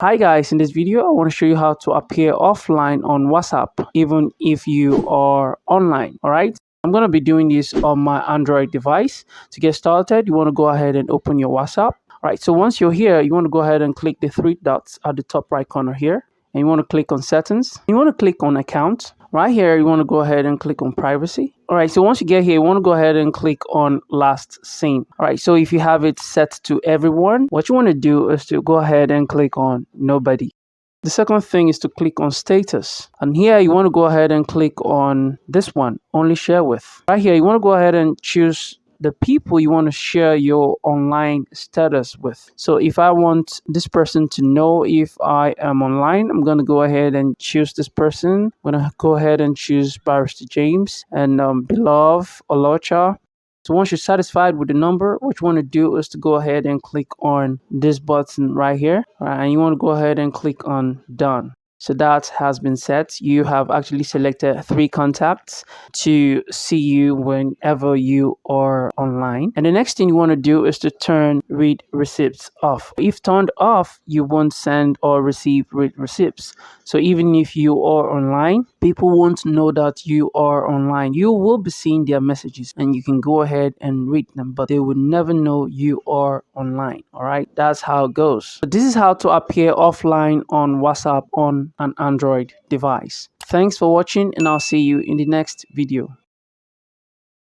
Hi guys, in this video I want to show you how to appear offline on WhatsApp even if you are online. Alright, I'm going to be doing this on my Android device. To get started, you want to go ahead and open your WhatsApp. Alright, so once you're here, you want to go ahead and click the three dots at the top right corner here, and you want to click on settings. You want to click on account. Right here, you want to go ahead and click on privacy. All right, so once you get here, you want to go ahead and click on last seen. All right, so if you have it set to everyone, what you want to do is to go ahead and click on nobody. The second thing is to click on status. And here you want to go ahead and click on this one, only share with. Right here, you want to go ahead and choose the people you want to share your online status with. So if I want this person to know if I am online, I'm going to go ahead and choose this person. I'm going to go ahead and choose Barrister James and Beloved Olocha. So once you're satisfied with the number, what you want to do is to go ahead and click on this button right here. Right, and you want to go ahead and click on done. So that has been set. You have actually selected 3 contacts to see you whenever you are online. And the next thing you want to do is to turn read receipts off. If turned off, you won't send or receive read receipts. So even if you are online, people won't know that you are online. You will be seeing their messages and you can go ahead and read them, but they will never know you are online. All right, that's how it goes. So this is how to appear offline on WhatsApp on an Android device. Thanks for watching, and I'll see you in the next video.